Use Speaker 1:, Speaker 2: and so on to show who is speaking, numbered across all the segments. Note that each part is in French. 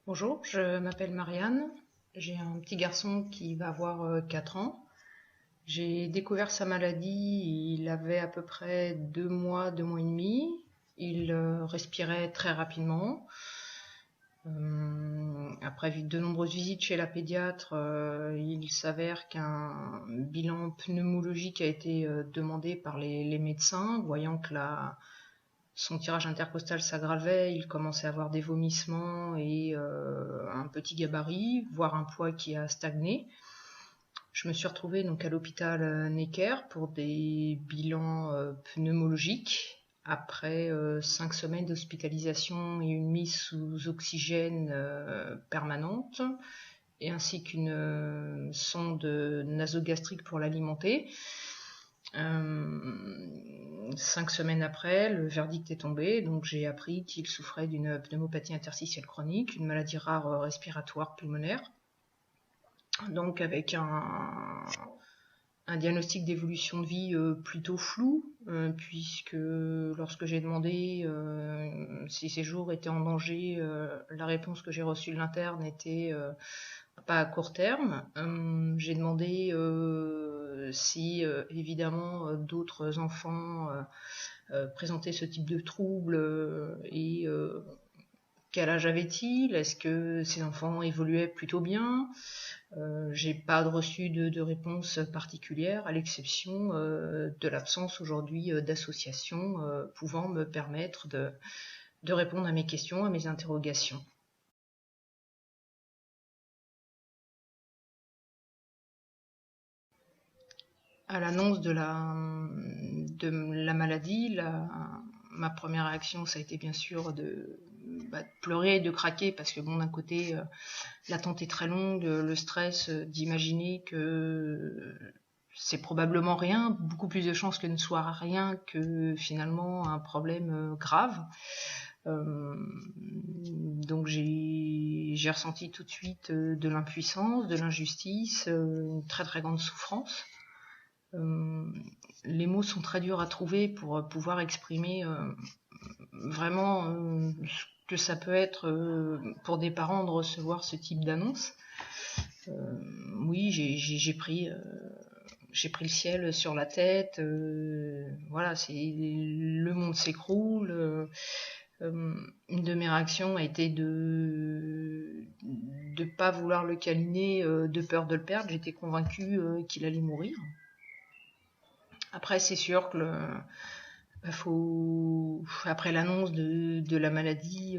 Speaker 1: Bonjour, je m'appelle Marianne, j'ai un petit garçon qui va avoir 4 ans. J'ai découvert sa maladie, il avait à peu près 2 mois et demi. Il respirait très rapidement. Après de nombreuses visites chez la pédiatre, il s'avère qu'un bilan pneumologique a été demandé par les médecins, voyant que son tirage intercostal s'aggravait, il commençait à avoir des vomissements et un petit gabarit, voire un poids qui a stagné. Je me suis retrouvée donc à l'hôpital Necker pour des bilans pneumologiques. Après 5 semaines d'hospitalisation et une mise sous oxygène permanente, et ainsi qu'une sonde nasogastrique pour l'alimenter. 5 semaines après, le verdict est tombé, donc j'ai appris qu'il souffrait d'une pneumopathie interstitielle chronique, une maladie rare respiratoire pulmonaire, donc avec un diagnostic d'évolution de vie plutôt flou, puisque lorsque j'ai demandé si ces jours étaient en danger, la réponse que j'ai reçue de l'interne était pas à court terme. J'ai demandé si évidemment d'autres enfants présentaient ce type de trouble et quel âge avait-il, est-ce que ces enfants évoluaient plutôt bien. J'ai pas reçu de réponse particulière, à l'exception de l'absence aujourd'hui d'associations pouvant me permettre de répondre à mes questions, à mes interrogations. À l'annonce de la maladie, ma première réaction, ça a été bien sûr de pleurer et de craquer, parce que bon, d'un côté, l'attente est très longue, le stress d'imaginer que c'est probablement rien, beaucoup plus de chances que ne soit rien que finalement un problème grave. Donc j'ai ressenti tout de suite de l'impuissance, de l'injustice, une très très grande souffrance. Les mots sont très durs à trouver pour pouvoir exprimer vraiment ce que ça peut être pour des parents de recevoir ce type d'annonce. Oui, j'ai pris le ciel sur la tête. Voilà, le monde s'écroule. Une de mes réactions a été de pas vouloir le câliner, de peur de le perdre. J'étais convaincue qu'il allait mourir. Après, c'est sûr que après l'annonce de la maladie,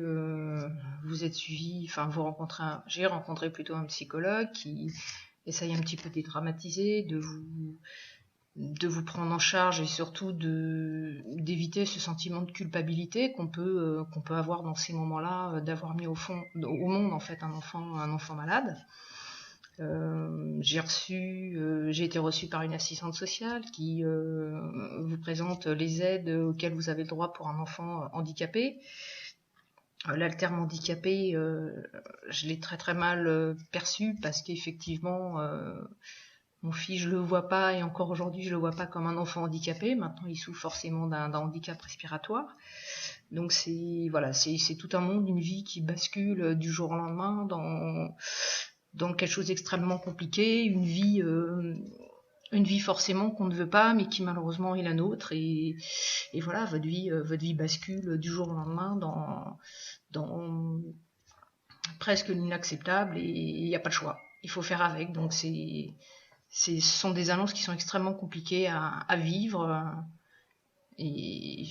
Speaker 1: vous êtes suivi, enfin j'ai rencontré plutôt un psychologue qui essaye un petit peu de dédramatiser, de vous prendre en charge et surtout d'éviter ce sentiment de culpabilité qu'on peut avoir dans ces moments-là, d'avoir mis au monde en fait un enfant malade. J'ai été reçue par une assistante sociale qui vous présente les aides auxquelles vous avez le droit pour un enfant handicapé. Là, le terme handicapé, je l'ai très très mal perçu, parce qu'effectivement, mon fils, je le vois pas, et encore aujourd'hui, je le vois pas comme un enfant handicapé. Maintenant, il souffre forcément d'un handicap respiratoire. Donc c'est tout un monde, une vie qui bascule du jour au lendemain dans quelque chose d'extrêmement compliqué, une vie forcément qu'on ne veut pas, mais qui malheureusement est la nôtre. Et voilà, votre vie bascule du jour au lendemain dans presque l'inacceptable, et il n'y a pas de choix. Il faut faire avec. Donc ce sont des annonces qui sont extrêmement compliquées à vivre. Et